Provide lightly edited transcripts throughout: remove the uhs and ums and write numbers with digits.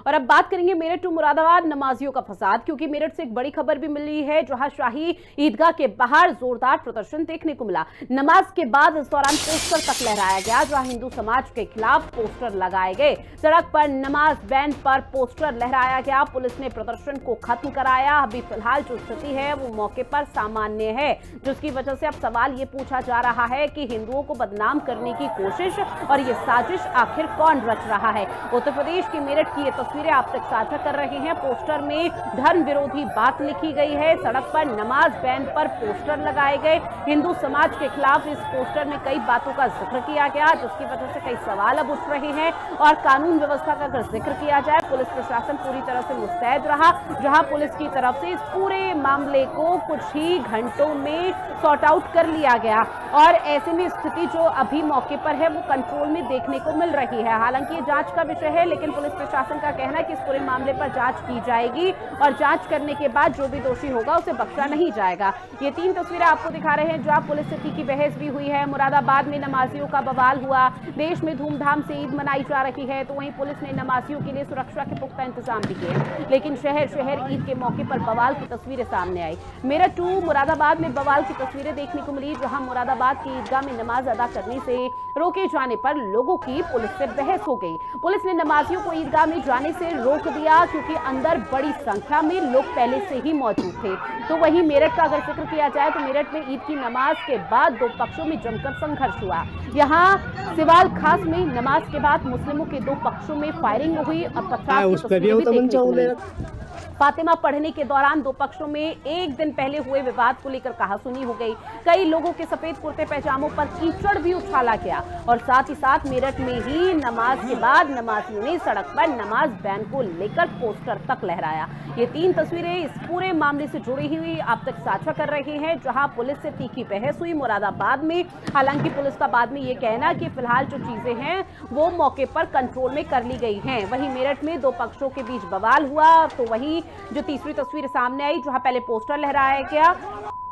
और अब बात करेंगे मेरठ टू मुरादाबाद नमाजियों का फसाद, क्योंकि मेरठ से एक बड़ी खबर भी मिली है, जहां शाही ईदगाह के बाहर जोरदार प्रदर्शन देखने को मिला। नमाज के बाद इस दौरान पोस्टर तक लहराया गया, जहां हिंदू समाज के खिलाफ पोस्टर लगाए गए। सड़क पर नमाज बैन पर पोस्टर लहराया गया। पुलिस ने प्रदर्शन को खत्म कराया। अभी फिलहाल जो स्थिति है वो मौके पर सामान्य है, जिसकी वजह से अब सवाल ये पूछा जा रहा है कि हिंदुओं को बदनाम करने की कोशिश और ये साजिश आखिर कौन रच रहा है। उत्तर प्रदेश की मेरठ की ये तस्वीरें आप तक साझा कर रहे हैं। पोस्टर में धर्म विरोधी बात लिखी गई है। सड़क पर नमाज बैन पर पोस्टर लगाए गए। हिंदू समाज के खिलाफ इस पोस्टर में कई बातों का जिक्र किया गया, जिसकी वजह से कई सवाल अब उठ रहे हैं। और कानून व्यवस्था का अगर जिक्र किया जाए, पुलिस प्रशासन पूरी तरह से मुस्तैद रहा, जहां पुलिस की तरफ से इस पूरे मामले को कुछ ही घंटों में सॉर्ट आउट कर लिया गया। और ऐसे में स्थिति जो अभी मौके पर है वो कंट्रोल में देखने को मिल रही है। हालांकि ये जांच का विषय है, लेकिन पुलिस प्रशासन का कहना है कि इस पूरे मामले पर जांच की जाएगी और जांच करने के बाद जो भी दोषी होगा उसे बख्शा नहीं जाएगा। ये 3 तस्वीरें आपको दिखा रहे हैं जहां पुलिस से तीखी बहस भी हुई है। मुरादाबाद में नमाजियों का बवाल हुआ। देश में धूमधाम से ईद मनाई जा रही है, तो वहीं पुलिस ने नमाजियों के लिए सुरक्षा के पुख्ता इंतजाम भी किए, लेकिन शहर शहर ईद के मौके पर बवाल की तस्वीरें सामने आई। मेरठ टू मुरादाबाद में बवाल की तस्वीरें देखने को मिली, जहां मुरादाबाद की ईदगाह में नमाज अदा करने से रोके जाने पर लोगों की पुलिस से बहस हो गई। पुलिस ने नमाजियों को ईदगाह में जाने से रोक दिया, क्योंकि अंदर बड़ी संख्या में लोग पहले से ही मौजूद थे। तो वहीं मेरठ का अगर जिक्र किया जाए तो मेरठ में ईद की नमाज के बाद 2 पक्षों में जमकर संघर्ष हुआ। यहाँ सिवाल खास में नमाज के बाद मुस्लिमों के 2 पक्षों में फायरिंग हुई और पथराव की तस्वीरें भी देखने को मिली। फातिमा पढ़ने के दौरान 2 पक्षों में एक दिन पहले हुए विवाद को लेकर कहासुनी हो गई। कई लोगों के सफेद कुर्ते पैजामों पर कीचड़ भी उछाला गया और साथ ही साथ मेरठ में ही नमाज के बाद नमाजियों ने सड़क पर नमाज बैन को लेकर पोस्टर तक लहराया। ये 3 तस्वीरें इस पूरे मामले से जुड़ी हुई आप तक साझा कर रहे हैं, जहां पुलिस से तीखी बहस हुई मुरादाबाद में। हालांकि पुलिस का बाद में ये कहना कि फिलहाल जो चीजें हैं वो मौके पर कंट्रोल में कर ली गई हैं। वहीं मेरठ में 2 पक्षों के बीच बवाल हुआ, तो वहीं जो तीसरी तस्वीर सामने आई, जहां पहले पोस्टर लहराया गया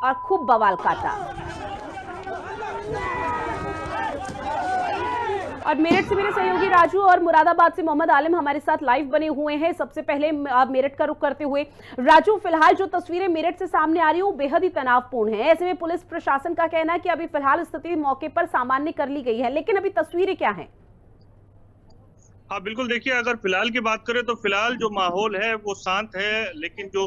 और खूब बवाल काटा। और मेरठ से मेरे सहयोगी राजू और मुरादाबाद से मोहम्मद आलिम हमारे साथ लाइव बने हुए हैं। सबसे पहले मेरठ का रुख करते हुए राजू, फिलहाल जो तस्वीरें मेरठ से सामने आ रही है वो बेहद ही तनावपूर्ण है। ऐसे में पुलिस प्रशासन का कहना है कि अभी फिलहाल स्थिति मौके पर सामान्य कर ली गई है, लेकिन अभी तस्वीरें क्या हैं? हाँ बिल्कुल, देखिए अगर फिलहाल की बात करें तो फिलहाल जो माहौल है वो शांत है, लेकिन जो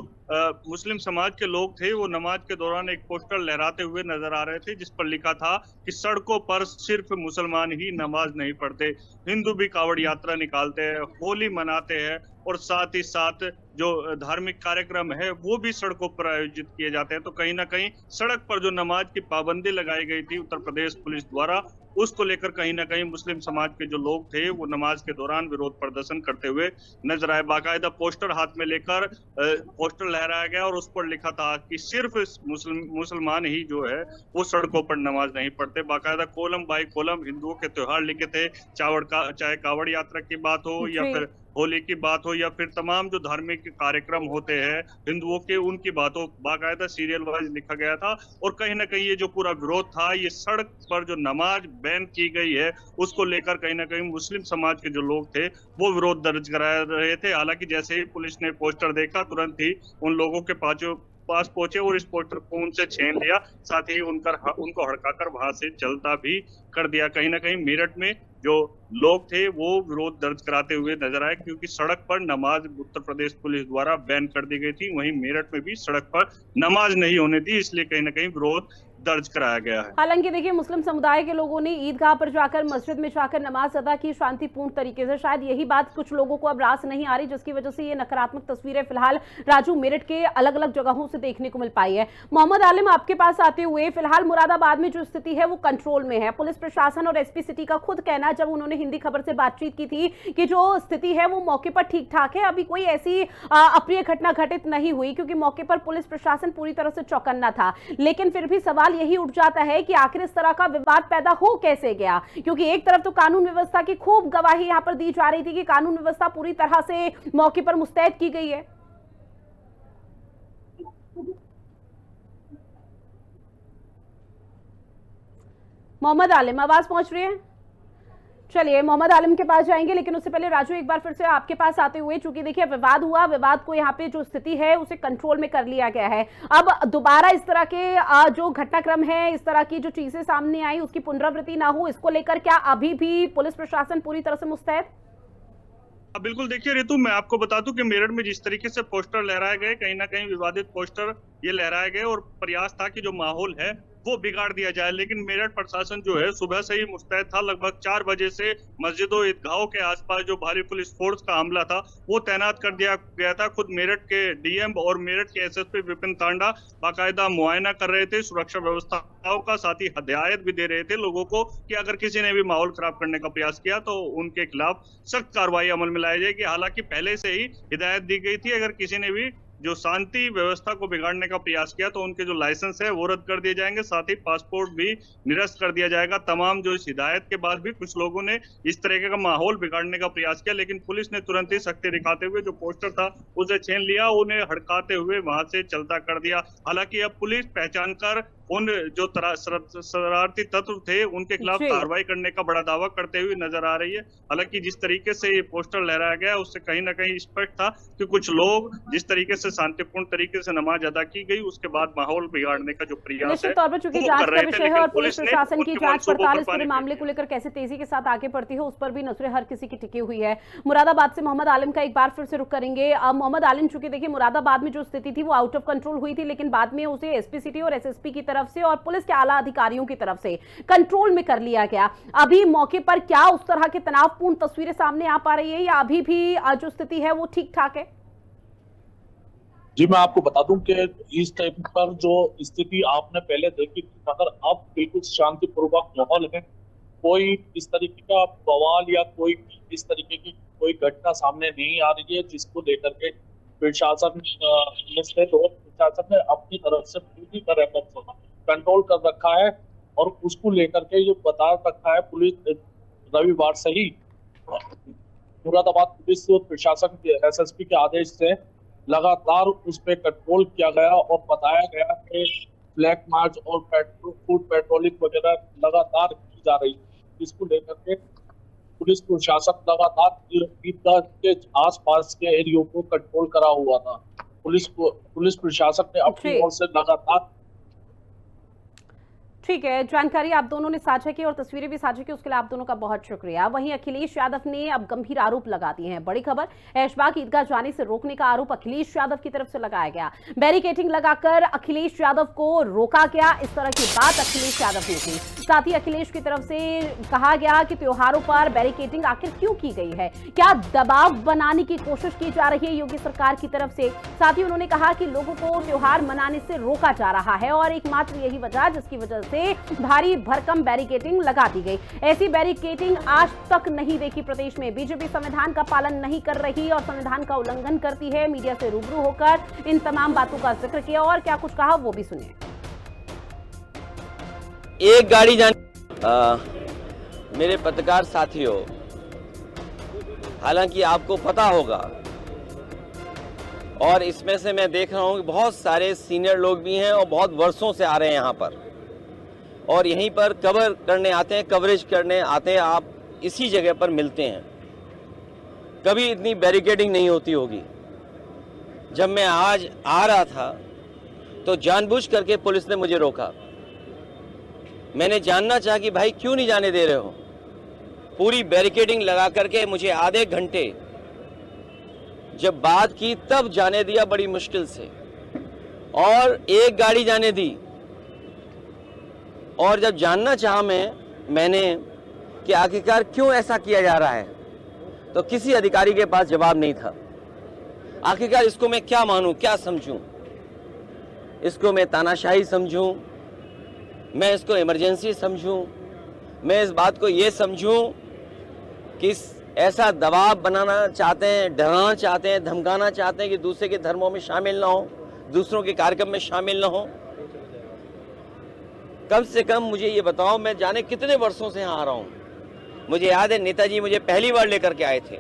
मुस्लिम समाज के लोग थे वो नमाज के दौरान एक पोस्टर लहराते हुए नजर आ रहे थे, जिस पर लिखा था कि सड़कों पर सिर्फ मुसलमान ही नमाज नहीं पढ़ते, हिंदू भी कावड़ यात्रा निकालते हैं, होली मनाते हैं और साथ ही साथ जो धार्मिक कार्यक्रम है वो भी सड़कों पर आयोजित किए जाते हैं। तो कहीं ना कहीं सड़क पर जो नमाज की पाबंदी लगाई गई थी उत्तर प्रदेश पुलिस द्वारा, उसको लेकर कहीं ना कहीं मुस्लिम समाज के जो लोग थे वो नमाज के दौरान विरोध प्रदर्शन करते हुए नजर आए। बाकायदा पोस्टर हाथ में लेकर पोस्टर लहराया गया और उस पर लिखा था कि सिर्फ मुसलमान ही जो है वो सड़कों पर नमाज नहीं पढ़ते। बाकायदा कॉलम बाय कॉलम हिंदुओं के त्योहार लिखे थे, चाहे कावड़ यात्रा की बात हो या जी। फिर होली की बात हो या फिर तमाम जो धार्मिक कार्यक्रम होते हैं हिंदुओं के, उनकी बातों बाकायदा सीरियल वाइज लिखा गया था। और कहीं ना कहीं ये जो पूरा विरोध था, ये सड़क पर जो नमाज बैन की गई है उसको लेकर कहीं ना कहीं मुस्लिम समाज के जो लोग थे वो विरोध दर्ज करा रहे थे। हालांकि जैसे ही पुलिस ने पोस्टर देखा, तुरंत ही उन लोगों के पास पहुंचे और इस पोस्टर को उनसे छीन लिया, साथ ही उनको हड़काकर वहां से चलता भी कर दिया। कहीं ना कहीं मेरठ में जो लोग थे वो विरोध दर्ज कराते हुए नजर आए, क्योंकि सड़क पर नमाज उत्तर प्रदेश पुलिस द्वारा बैन कर दी गई थी। वहीं मेरठ में भी सड़क पर नमाज नहीं होने दी, इसलिए कहीं ना कहीं विरोध दर्ज कराया गया है। हालांकि देखिए, मुस्लिम समुदाय के लोगों ने ईदगाह पर जाकर मस्जिद में जाकर नमाज अदा की शांतिपूर्ण तरीके से। शायद यही बात कुछ लोगों को अब रास नहीं आ रही, जिसकी वजह से ये नकारात्मक तस्वीरें फिलहाल राजू मेरठ के अलग अलग जगहों से देखने को मिल पाई है। मोहम्मद आलिम, आपके पास आते हुए, फिलहाल मुरादाबाद में जो स्थिति है वो कंट्रोल में है। पुलिस प्रशासन और एसपी सिटी का खुद कहना, जब उन्होंने हिंदी खबर से बातचीत की थी, कि जो स्थिति है वो मौके पर ठीक ठाक है, अभी कोई ऐसी अप्रिय घटना घटित नहीं हुई, क्योंकि मौके पर पुलिस प्रशासन पूरी तरह से चौकन्ना था। लेकिन फिर भी सवाल यही उठ जाता है कि आखिर इस तरह का विवाद पैदा हो कैसे गया, क्योंकि एक तरफ तो कानून व्यवस्था की खूब गवाही यहां पर दी जा रही थी कि कानून व्यवस्था पूरी तरह से मौके पर मुस्तैद की गई है। मोहम्मद आलिम, आवाज पहुंच रही है? चलिए मोहम्मद आलम के पास जाएंगे, लेकिन उससे पहले राजू एक बार फिर से आपके पास आते हुए, चूंकि देखिए विवाद हुआ, विवाद को यहाँ पे जो स्थिति है उसे कंट्रोल में कर लिया गया है। अब दोबारा इस तरह के जो घटनाक्रम है, इस तरह की जो चीजें सामने आई उसकी पुनरावृत्ति ना हो, इसको लेकर क्या अभी भी पुलिस प्रशासन पूरी तरह से मुस्तैद? बिल्कुल, देखिए रितु, मैं आपको बता दूं कि मेरठ में जिस तरीके से पोस्टर लहराए गए, कहीं ना कहीं विवादित पोस्टर ये लहराए गए और प्रयास था कि जो माहौल है वो बिगाड़ दिया जाए, लेकिन मेरठ प्रशासन जो है सुबह से ही मुस्तैद था। लगभग 4 बजे से मस्जिदों ईदगाहों के आसपास जो भारी पुलिस फोर्स का हमला था वो तैनात कर दिया गया था। खुद मेरठ के डीएम और मेरठ के एसएसपी विपिन तांडा बाकायदा मुआयना कर रहे थे सुरक्षा व्यवस्थाओं का, साथ ही हिदायत भी दे रहे थे लोगों को कि अगर किसी ने भी माहौल खराब करने का प्रयास किया तो उनके खिलाफ सख्त कार्रवाई अमल में लाई जाएगी। हालांकि पहले से ही हिदायत दी गई थी, अगर किसी ने भी जो शांति व्यवस्था को बिगाड़ने का प्रयास किया तो उनके जो लाइसेंस है वो रद्द कर दिए जाएंगे, साथ ही पासपोर्ट भी निरस्त कर दिया जाएगा। तमाम जो इस हिदायत के बाद भी कुछ लोगों ने इस तरीके का माहौल बिगाड़ने का प्रयास किया, लेकिन पुलिस ने तुरंत ही सख्ती दिखाते हुए जो पोस्टर था उसे छीन लिया, उन्हें हड़काते हुए वहां से चलता कर दिया। हालांकि अब पुलिस पहचान कर उन जो शरारती तत्व थे उनके खिलाफ कार्रवाई करने का बड़ा दावा करते हुए नजर आ रही है। हालांकि जिस तरीके से ये पोस्टर लहराया गया उससे कहीं ना कहीं स्पष्ट था कि कुछ लोग जिस तरीके से शांतिपूर्ण तरीके से नमाज अदा की गई उसके बाद माहौल बिगाड़ने का जो प्रयास है तौर पर चूंकि जांच का विषय है और पुलिस प्रशासन की जांच पड़ताल इस पूरे मामले को लेकर कैसे तेजी के साथ आगे बढ़ती है उस पर भी नजरें हर किसी की टिकी हुई है। मुरादाबाद से मोहम्मद आलम का एक बार फिर से रुख करेंगे। अब मोहम्मद आलम, चूंकि देखिए मुरादाबाद में जो स्थिति थी वो आउट ऑफ कंट्रोल हुई थी, लेकिन बाद में उसे एसपी सिटी और एसएसपी की तरफ से और पुलिस के आला अधिकारियों की तरफ से कंट्रोल में कर लिया गया। अभी मौके पर क्या उस तरह की तनावपूर्ण तस्वीरें सामने आ पा रही है या अभी भी जो स्थिति है वो ठीक ठाक है? जी, मैं आपको बता दूं कि इस टाइप पर जो स्थिति आपने पहले देखी थी, मगर अब बिल्कुल शांतिपूर्वक माहौल है। कोई इस तरीके का बवाल या कोई इस तरीके की कोई घटना सामने नहीं आ रही है जिसको लेकर के प्रशासन प्रशासन ने अपनी तरफ से पूरी तरह कंट्रोल कर रखा है और उसको लेकर के ये बता रखा है पुलिस। रविवार से ही मुरादाबाद पुलिस प्रशासन के एसएसपी के आदेश से लगातार उस पर कंट्रोल किया गया और बताया गया कि फ्लैग मार्च और फूड पेट्रोलिंग वगैरह लगातार की जा रही है, जिसको लेकर के पुलिस प्रशासन लगातार ईदगाह के आसपास के एरियो को कंट्रोल करा हुआ था। पुलिस प्रशासन ने अपनी ओर से लगातार ठीक है, जानकारी आप दोनों ने साझा की और तस्वीरें भी साझा की, उसके लिए आप दोनों का बहुत शुक्रिया। वहीं अखिलेश यादव ने अब गंभीर आरोप लगा दिए हैं। बड़ी खबर, ऐशबाग ईदगाह जाने से रोकने का आरोप अखिलेश यादव की तरफ से लगाया गया। बैरिकेडिंग लगाकर अखिलेश यादव को रोका गया, इस तरह की बात अखिलेश यादव ने की। साथ ही अखिलेश की तरफ से कहा गया कि त्योहारों पर बैरिकेडिंग आखिर क्यों की गई है, क्या दबाव बनाने की कोशिश की जा रही है योगी सरकार की तरफ से। साथ ही उन्होंने कहा कि लोगों को त्योहार मनाने से रोका जा रहा है और एकमात्र यही वजह जिसकी वजह से भारी भरकम बैरिकेडिंग लगा दी गई। ऐसी बैरिकेडिंग आज तक नहीं देखी प्रदेश में। बीजेपी संविधान का पालन नहीं कर रही और संविधान का उल्लंघन करती है। मीडिया से रूबरू होकर इन तमाम बातों का जिक्र किया और क्या कुछ कहा वो भी सुनिए। एक गाड़ी मेरे पत्रकार साथियों, हालांकि आपको पता होगा और इसमें से मैं देख रहा हूं कि बहुत सारे सीनियर लोग भी हैं और बहुत वर्षों से आ रहे हैं यहाँ पर और यहीं पर कवर करने आते हैं, कवरेज करने आते हैं। आप इसी जगह पर मिलते हैं। कभी इतनी बैरिकेडिंग नहीं होती होगी। जब मैं आज आ रहा था तो जानबूझ करके पुलिस ने मुझे रोका। मैंने जानना चाहा कि भाई क्यों नहीं जाने दे रहे हो। पूरी बैरिकेडिंग लगा करके मुझे आधे घंटे जब बात की तब जाने दिया, बड़ी मुश्किल से, और एक गाड़ी जाने दी। और जब जानना चाहा मैंने कि आखिरकार क्यों ऐसा किया जा रहा है तो किसी अधिकारी के पास जवाब नहीं था। आखिरकार इसको मैं क्या मानूं, क्या समझूं? इसको मैं तानाशाही समझूं, मैं इसको इमरजेंसी समझूं, मैं इस बात को ये समझूं कि ऐसा दबाव बनाना चाहते हैं, डराना चाहते हैं, धमकाना चाहते हैं कि दूसरे के धर्मों में शामिल ना हो, दूसरों के कार्यक्रम में शामिल ना हो। कम से कम मुझे ये बताओ, मैं जाने कितने वर्षों से यहाँ आ रहा हूँ। मुझे याद है नेताजी मुझे पहली बार लेकर के आए थे,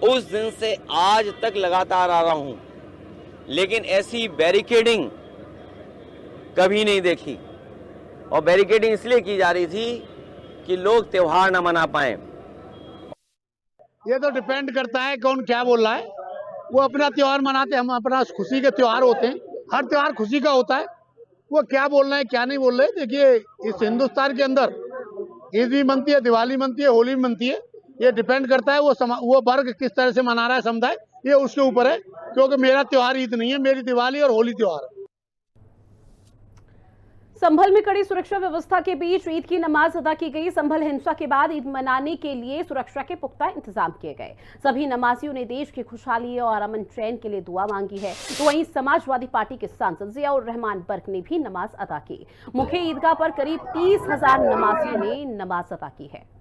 उस दिन से आज तक लगातार आ रहा हूँ, लेकिन ऐसी बैरिकेडिंग कभी नहीं देखी। और बैरिकेडिंग इसलिए की जा रही थी कि लोग त्योहार न मना पाएं। ये तो डिपेंड करता है कौन क्या बोल रहा है। वो अपना त्योहार मनाते, हम अपना खुशी के त्योहार होते हैं, हर त्योहार खुशी का होता है। वो क्या बोल रहे हैं क्या नहीं बोल रहे हैं, देखिए इस हिंदुस्तान के अंदर ईद भी मनती है, दिवाली मनती है, होली भी मनती है। ये डिपेंड करता है वो वर्ग किस तरह से मना रहा है समुदाय, ये उसके ऊपर है। क्योंकि मेरा त्योहार ईद नहीं है, मेरी दिवाली और होली त्योहार है। संभल में कड़ी सुरक्षा व्यवस्था के बीच ईद की नमाज अदा की गई। संभल हिंसा के बाद ईद मनाने के लिए सुरक्षा के पुख्ता इंतजाम किए गए। सभी नमाजियों ने देश की खुशहाली और अमन चैन के लिए दुआ मांगी है। तो वहीं समाजवादी पार्टी के सांसद जियाउर रहमान बर्क ने भी नमाज अदा की। मुख्य ईदगाह पर करीब 30,000 नमाजियों ने नमाज अदा की है।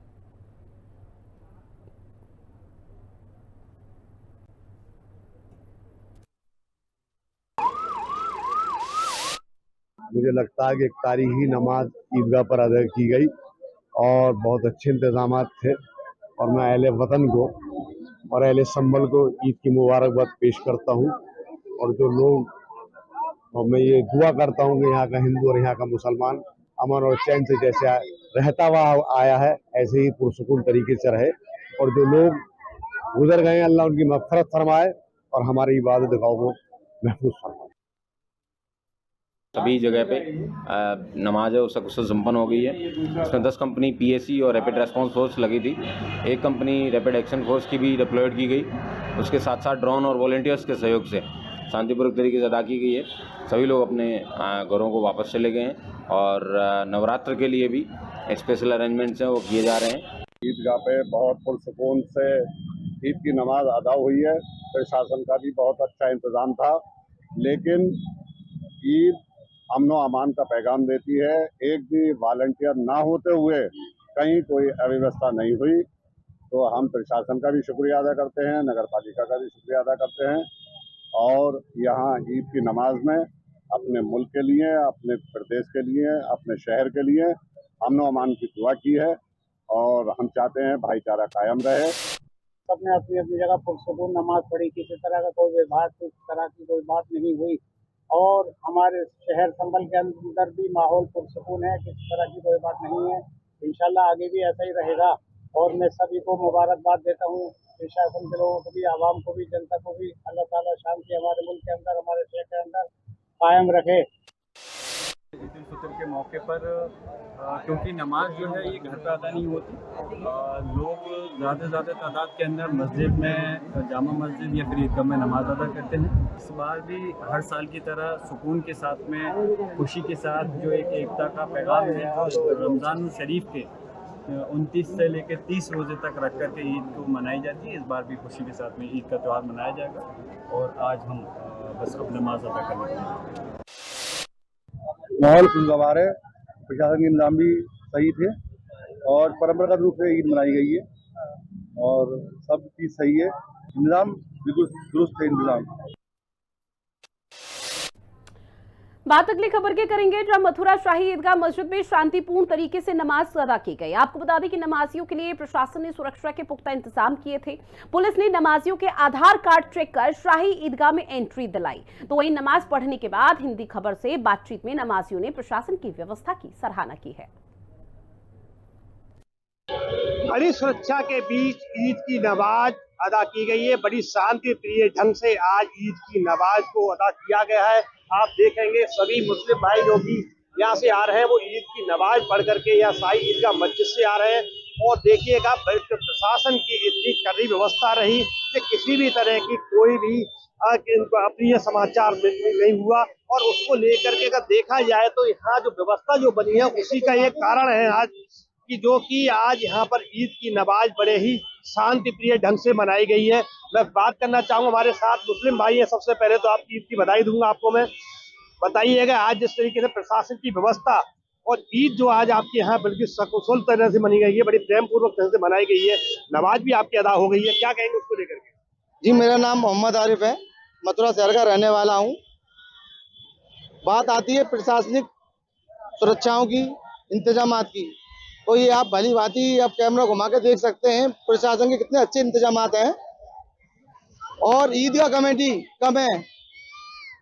मुझे लगता है कि एक तारीखी नमाज ईदगाह पर अदा की गई और बहुत अच्छे इंतजाम थे। और मैं अहले वतन को और अहले संभल को ईद की मुबारकबाद पेश करता हूँ। और जो लोग, और मैं ये दुआ करता हूँ कि यहाँ का हिंदू और यहाँ का मुसलमान अमन और चैन से जैसे रहता हुआ आया है ऐसे ही पुरसुकून तरीके से रहे। और जो लोग गुजर गए हैं अल्लाह उनकी मग़फ़िरत फरमाए और हमारी इबादत गाहों को महफूज फरमाए। सभी जगह पे नमाज है वो सक्सेस संपन्न हो गई है। इसमें 10 कंपनी पीएसी और रैपिड रेस्पॉन्स फोर्स लगी थी। एक कंपनी रैपिड एक्शन फोर्स की भी डिप्लॉयड की गई। उसके साथ साथ ड्रोन और वॉलंटियर्स के सहयोग से शांतिपूर्वक तरीके से अदा की गई है। सभी लोग अपने घरों को वापस चले गए हैं और नवरात्र के लिए भी स्पेशल अरेंजमेंट्स हैं वो किए जा रहे हैं। ईदगाह पे बहुत पुरसुकून से ईद की नमाज अदा हुई है। प्रशासन का भी बहुत अच्छा इंतज़ाम था। लेकिन ईद अमन व अमान का पैगाम देती है। एक भी वॉलंटियर ना होते हुए कहीं कोई अव्यवस्था नहीं हुई। तो हम प्रशासन का भी शुक्रिया अदा करते हैं, नगर पालिका का भी शुक्रिया अदा करते हैं। और यहाँ ईद की नमाज में अपने मुल्क के लिए, अपने प्रदेश के लिए, अपने शहर के लिए अमन व अमान की दुआ की है। और हम चाहते हैं भाईचारा कायम रहे। सबने अपनी अपनी जगह पुरसुकून नमाज पढ़ी। किसी तरह का कोई विवाद, किसी तरह की कोई बात नहीं हुई। और हमारे शहर संभल के अंदर भी माहौल पुरसुकून है, किसी तरह की कोई बात नहीं है। इंशाल्लाह आगे भी ऐसा ही रहेगा। और मैं सभी को मुबारकबाद देता हूँ, प्रशासन के लोगों को भी, आवाम को भी, जनता को भी। अल्लाह ताला शांति हमारे मुल्क के अंदर, हमारे शहर के अंदर कायम रखे। ईद उल फितर के मौके पर क्योंकि नमाज जो है ये घर पे अदा नहीं होती, लोग ज़्यादा से ज़्यादा तादाद के अंदर मस्जिद में, जामा मस्जिद या फिर ईदगाह में नमाज अदा करते हैं। इस बार भी हर साल की तरह सुकून के साथ में, खुशी के साथ जो एक एकता का पैगाम है जो रमज़ान शरीफ के 29 से लेकर 30 रोज़े तक रख कर के ईद को मनाई जाती है। इस बार भी खुशी के साथ में ईद का त्यौहार मनाया जाएगा। और आज हम बस अब नमाज अदा करने के लिए माहौल खुशगवार है। प्रशासन के इंतजाम भी सही थे और परंपरागत रूप से ईद मनाई गई है और सब चीज़ सही है। इंतजाम बिल्कुल दुरुस्त है। इंतजाम बात अगली खबर के करेंगे, जहां मथुरा शाही ईदगाह मस्जिद में शांतिपूर्ण तरीके से नमाज अदा की गई। आपको बता दें कि नमाजियों के लिए प्रशासन ने सुरक्षा के पुख्ता इंतजाम किए थे। पुलिस ने नमाजियों के आधार कार्ड चेक कर शाही ईदगाह में एंट्री दिलाई। तो वहीं नमाज पढ़ने के बाद हिंदी खबर से बातचीत में नमाजियों ने प्रशासन की व्यवस्था की सराहना की है। बड़ी सुरक्षा के बीच ईद की नमाज अदा की गई है। बड़ी शांति प्रिय ढंग से आज ईद की नमाज को अदा किया गया है। आप देखेंगे सभी मुस्लिम भाई जो भी यहाँ से आ रहे हैं वो ईद की नमाज पढ़ करके या शाही ईदगाह मस्जिद से आ रहे हैं। और देखिएगा प्रशासन की इतनी कड़ी व्यवस्था रही कि किसी भी तरह की कोई भी अप्रिय समाचार नहीं हुआ। और उसको लेकर के अगर देखा जाए तो यहाँ जो व्यवस्था जो बनी है उसी का ये कारण है आज कि आज यहाँ पर ईद की नमाज बड़े ही शांति प्रिय ढंग से मनाई गई है। मैं बात करना चाहूँगा, हमारे साथ मुस्लिम भाई हैं। सबसे पहले तो आपकी ईद की बधाई दूंगा आपको मैं। बताइएगा आज जिस तरीके से प्रशासन की व्यवस्था और ईद जो आज आपके यहाँ बल्कि सकुशल तरह से मनी गई है, बड़ी प्रेम पूर्वक तरह से मनाई गई है, नमाज भी आपकी अदा हो गई है, क्या कहेंगे उसको लेकर के? जी, मेरा नाम मोहम्मद आरिफ है, मथुरा शहर का रहने वाला हूँ। बात आती है प्रशासनिक सुरक्षाओं की, इंतजामात की, तो ये आप भली भांति आप कैमरा घुमा के देख सकते हैं प्रशासन के कितने अच्छे इंतजामात हैं। और ईदगाह कमेटी का मैं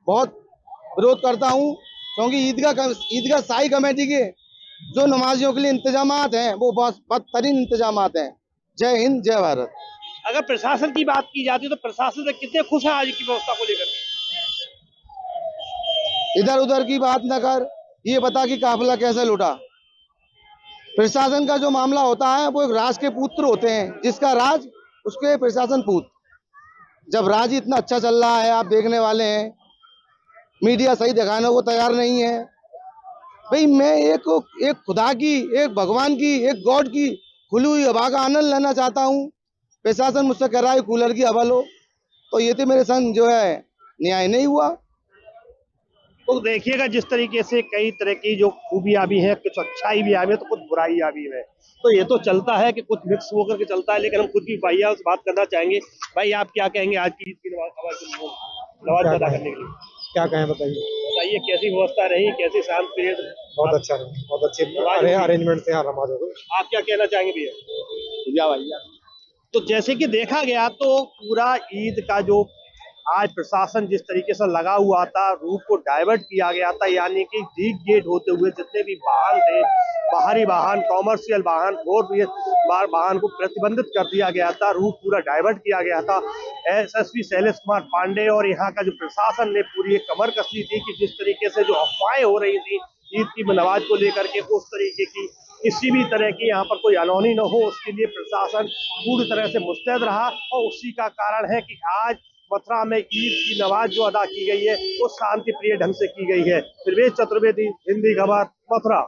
बहुत विरोध करता हूं, क्योंकि ईदगाह शाही कमेटी के जो नमाजियों के लिए इंतजामात हैं वो बहुत बदतरीन इंतजामात हैं। जय हिंद, जय भारत। अगर प्रशासन की बात की जाती है तो प्रशासन से कितने खुश हैं आज की व्यवस्था को लेकर? इधर उधर की बात न कर, ये बता कि काफिला कैसे लुटा। प्रशासन का जो मामला होता है वो एक राज के पुत्र होते हैं, जिसका राज उसके प्रशासन पूत। जब राज इतना अच्छा चल रहा है, आप देखने वाले हैं, मीडिया सही दिखाने को तैयार नहीं है। भाई मैं एक खुदा की, एक भगवान की, एक गॉड की खुली हुई हवा का आनंद लेना चाहता हूँ। प्रशासन मुझसे कह रहा है कूलर की हवा लो, तो ये तो मेरे संग जो है न्याय नहीं हुआ। तो देखिएगा जिस तरीके से कई तरह की जो खूबियां भी हैं, कुछ अच्छाई भी आई है तो कुछ बुराइयां भी है। तो ये तो चलता है कि कुछ मिक्स होकर के चलता है, लेकिन हम खुद की भाइयों से बात करना चाहेंगे। भाई आप क्या कहेंगे आज की ईद की नमाज अदा करने के लिए? क्या कहें बताइए। बताइए कैसी व्यवस्था रही, कैसी शांत पीरियड? बहुत अच्छा रहा, बहुत अच्छे अरेंजमेंट से यहाँ नमाज हो गई। आप क्या कहना चाहेंगे भैया? भैया तो जैसे कि देखा गया तो पूरा ईद का जो आज प्रशासन जिस तरीके से लगा हुआ था, रूट को डाइवर्ट किया गया था, यानी कि डीप गेट होते हुए जितने भी वाहन थे, बाहरी वाहन, कॉमर्शियल वाहन, और भी वाहन को प्रतिबंधित कर दिया गया था, रूट पूरा डाइवर्ट किया गया था। एसएसपी शैलेश कुमार पांडे और यहाँ का जो प्रशासन ने पूरी एक कमर कसी थी कि जिस तरीके से जो अफवाहें हो रही थी ईद की नमाज को लेकर के, उस तरीके की किसी भी तरह की यहाँ पर कोई अनहोनी न हो, उसके लिए प्रशासन पूरी तरह से मुस्तैद रहा। और उसी का कारण है कि आज मथुरा में ईद की नमाज जो अदा की गई है वो शांति प्रिय ढंग से की गई है। प्रवेश चतुर्वेदी, हिंदी खबर, मथुरा।